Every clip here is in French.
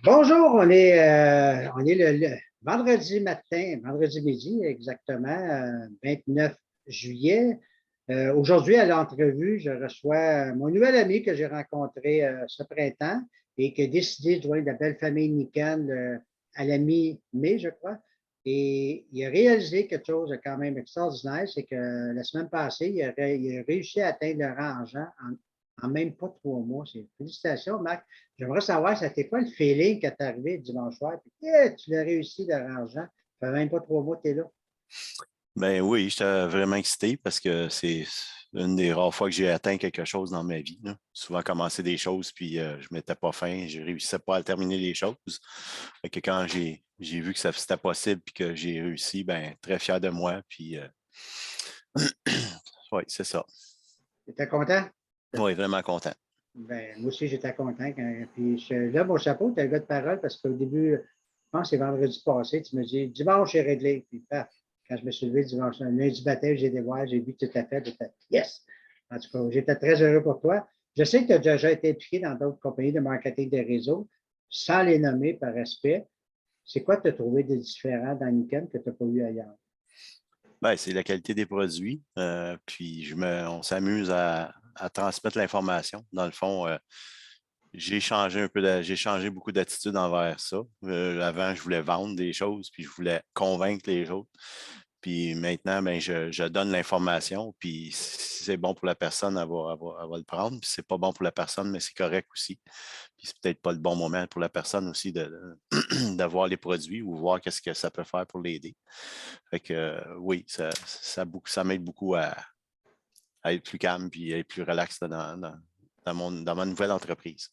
Bonjour, on est le vendredi matin, vendredi midi exactement, 29 juillet. Aujourd'hui, à l'entrevue, je reçois mon nouvel ami que j'ai rencontré ce printemps et qui a décidé de joindre la belle famille Nikan à la mi-mai, je crois. Et il a réalisé quelque chose de quand même extraordinaire, c'est que la semaine passée, il a réussi à atteindre le rang en même pas 3 mois. Félicitations, Marc. J'aimerais savoir, c'était quoi le feeling quand tu es arrivé dimanche soir? Puis, tu l'as réussi, l'argent. Ça fait même pas 3 mois que tu es là. Ben oui, j'étais vraiment excité parce que c'est une des rares fois que j'ai atteint quelque chose dans ma vie, là. Souvent commencer des choses, puis je ne mettais pas fin, je ne réussissais pas à terminer les choses. Fait que quand j'ai vu que c'était possible puis que j'ai réussi, ben très fier de moi. Puis oui, c'est ça. Tu étais content? Oui, vraiment content. Ben, moi aussi, j'étais content. Puis là, mon chapeau, tu es un gars de parole parce qu'au début, je pense que c'est vendredi passé, tu me dis dimanche, c'est réglé. Puis paf, quand je me suis levé dimanche, lundi matin, j'ai été voir, j'ai vu que tu t'as fait, j'ai fait yes! En tout cas, j'étais très heureux pour toi. Je sais que tu as déjà été impliqué dans d'autres compagnies de marketing de réseau, sans les nommer par respect. C'est quoi que tu as trouvé de différent dans Nikon que tu n'as pas eu ailleurs? Ben, c'est la qualité des produits. Puis on s'amuse à transmettre l'information. Dans le fond, j'ai changé beaucoup d'attitude envers ça. Avant, je voulais vendre des choses, puis je voulais convaincre les autres. Puis maintenant, ben, je donne l'information, puis si c'est bon pour la personne, elle va le prendre. Puis si c'est pas bon pour la personne, mais c'est correct aussi. Puis c'est peut-être pas le bon moment pour la personne aussi de voir les produits ou voir qu'est-ce que ça peut faire pour l'aider. Fait que oui, ça m'aide beaucoup à être plus calme puis à être plus relax dans ma nouvelle entreprise.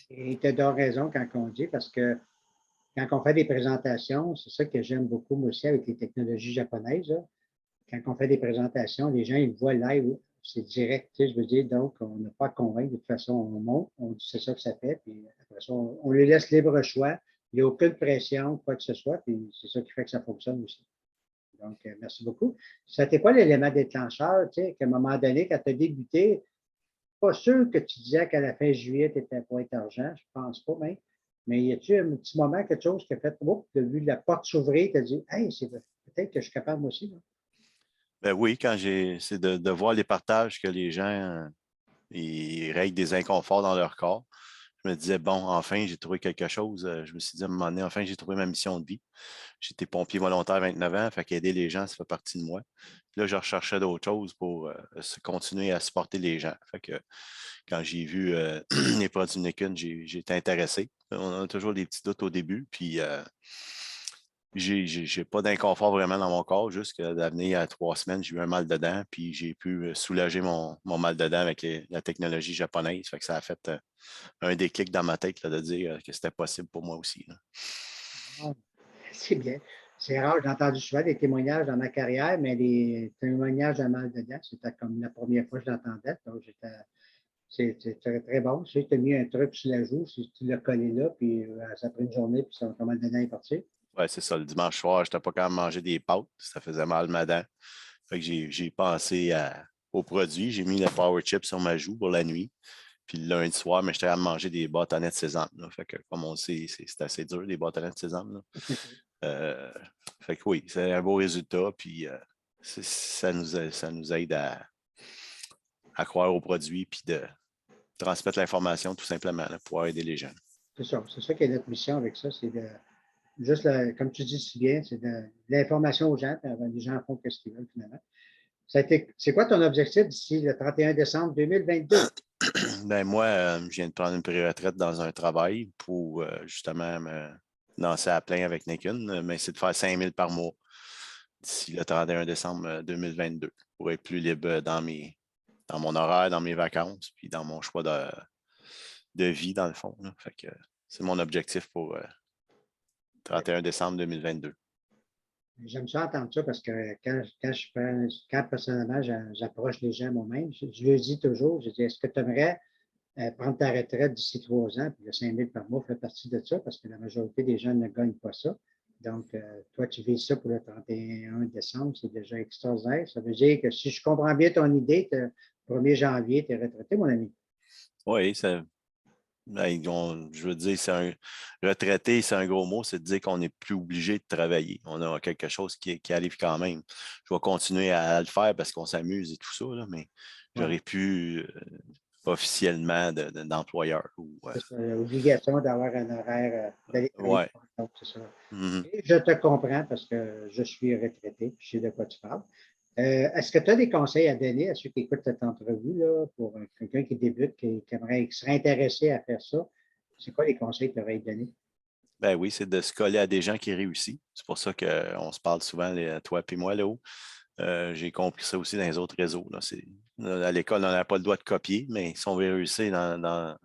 Et tu as donc raison quand on dit, parce que quand on fait des présentations, c'est ça que j'aime beaucoup, moi aussi, avec les technologies japonaises, là. Quand on fait des présentations, les gens, ils voient live, c'est direct, tu sais, je veux dire, donc on n'a pas à convaincre, de toute façon, on monte, on dit c'est ça que ça fait, puis après ça, on les laisse libre choix, il n'y a aucune pression, quoi que ce soit, puis c'est ça qui fait que ça fonctionne aussi. Donc, merci beaucoup. C'était quoi l'élément déclencheur, tu sais, qu'à un moment donné, quand tu as débuté, pas sûr que tu disais qu'à la fin juillet, tu étais pour être argent, je pense pas, mais y a-tu un petit moment, quelque chose qui a fait, oh, tu as vu la porte s'ouvrir, tu as dit, hey, c'est peut-être que je suis capable moi aussi, là. Ben oui, c'est de voir les partages que les gens ils règlent des inconforts dans leur corps. Je me disais, bon, enfin, j'ai trouvé quelque chose. Je me suis dit à un moment donné, enfin, j'ai trouvé ma mission de vie. J'étais pompier volontaire à 29 ans, fait qu'aider les gens, ça fait partie de moi. Puis là, je recherchais d'autres choses pour continuer à supporter les gens. Fait que quand j'ai vu les produits Nikon, j'ai été intéressé. On a toujours des petits doutes au début, puis j'ai pas d'inconfort vraiment dans mon corps, juste que d'avenir à 3 semaines, j'ai eu un mal de dents, puis j'ai pu soulager mon mal de dents avec la technologie japonaise. Fait que ça a fait un déclic dans ma tête là, de dire que c'était possible pour moi aussi, là. Ah, c'est bien. C'est rare, j'ai entendu souvent des témoignages dans ma carrière, mais les témoignages de mal dedans, c'était comme la première fois que je l'entendais. Donc, c'est très, très bon. Si tu as mis un truc sur la joue, si tu l'as collé là, puis ça prend une journée, puis ton mal dedans est parti. Ouais, c'est ça. Le dimanche soir, je n'étais pas capable de manger des pâtes. Ça faisait mal ma dent. Fait que j'ai pensé aux produits. J'ai mis le Power Chip sur ma joue pour la nuit. Puis le lundi soir, mais j'étais à manger des bâtonnets de sésame, là. Fait que, comme on le sait, c'est assez dur, les bâtonnets de sésame, là. Euh, fait que oui, c'est un beau résultat. Puis ça nous aide à croire aux produits puis de transmettre l'information tout simplement là, pour pouvoir aider les gens. C'est ça qui est notre mission avec ça, c'est de juste, comme tu dis si bien, c'est de l'information aux gens, puis les gens font ce qu'ils veulent finalement. C'est quoi ton objectif d'ici le 31 décembre 2022? Ben moi, je viens de prendre une pré-retraite dans un travail pour justement me lancer à plein avec Nikon, mais c'est de faire 5 000 par mois d'ici le 31 décembre 2022 pour être plus libre dans mon horaire, dans mes vacances, puis dans mon choix de vie, dans le fond, là. Fait que c'est mon objectif pour 31 décembre 2022. J'aime ça entendre ça parce que quand personnellement j'approche les gens moi-même, je leur dis toujours, je dis, est-ce que tu aimerais prendre ta retraite d'ici 3 ans? Puis le 5 000 par mois fait partie de ça parce que la majorité des gens ne gagnent pas ça. Donc, toi, tu vises ça pour le 31 décembre, c'est déjà extraordinaire. Ça veut dire que si je comprends bien ton idée, le 1er janvier, tu es retraité, mon ami. Oui, Ben, je veux dire, retraité, c'est un gros mot, c'est de dire qu'on n'est plus obligé de travailler. On a quelque chose qui arrive quand même. Je vais continuer à le faire parce qu'on s'amuse et tout ça, là, mais Ouais. j'aurais pu officiellement d'employeur. C'est ça, l'obligation d'avoir un horaire, d'aller travailler Ouais. pour un autre, c'est ça. Mhm. Et je te comprends parce que je suis retraité, je sais de quoi tu parles. Est-ce que tu as des conseils à donner à ceux qui écoutent cette entrevue là, pour quelqu'un qui débute, qui serait intéressé à faire ça? C'est quoi les conseils que tu aurais donné? Ben oui, c'est de se coller à des gens qui réussissent. C'est pour ça qu'on se parle souvent, toi et moi, là-haut. J'ai compris ça aussi dans les autres réseaux. Là. À l'école, on n'a pas le droit de copier, mais si on veut réussir dans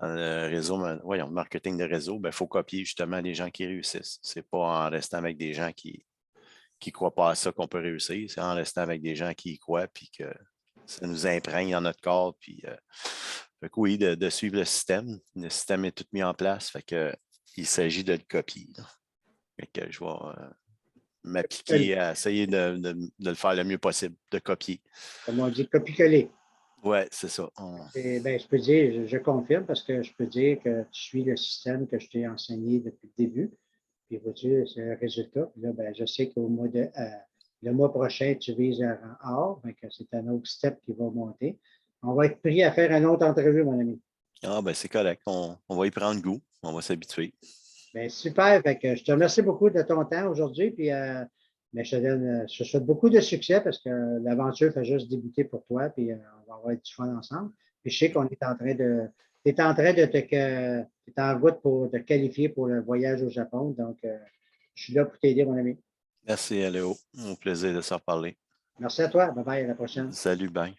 le réseau, voyons, le marketing de réseau, il faut copier justement les gens qui réussissent. C'est pas en restant avec des gens qui ne croient pas à ça qu'on peut réussir. C'est en restant avec des gens qui y croient puis que ça nous imprègne dans notre corps. Puis, fait que oui, de suivre le système. Le système est tout mis en place. Fait que, il s'agit de le copier. Là. Fait que je vais m'appliquer à essayer de le faire le mieux possible, de copier. Comme on dit, copier-coller. Oui, c'est ça. Ben, je peux dire, je confirme parce que je peux dire que tu suis le système que je t'ai enseigné depuis le début. Puis, vois-tu, c'est le résultat. Puis là, ben, je sais qu'au le mois prochain, tu vises un rang or. Donc, c'est un autre step qui va monter. On va être pris à faire une autre entrevue, mon ami. Ah, ben c'est correct. On va y prendre goût. On va s'habituer. Ben, super. Fait que je te remercie beaucoup de ton temps aujourd'hui. Puis, ben, je te souhaite beaucoup de succès parce que l'aventure fait juste débuter pour toi. Puis, on va avoir du fun ensemble. Puis, je sais qu'on est en train de. Tu es en train de t'es en route pour te qualifier pour le voyage au Japon. Donc, je suis là pour t'aider, mon ami. Merci, Léo. Au plaisir de se reparler. Merci à toi. Bye bye. À la prochaine. Salut, bye.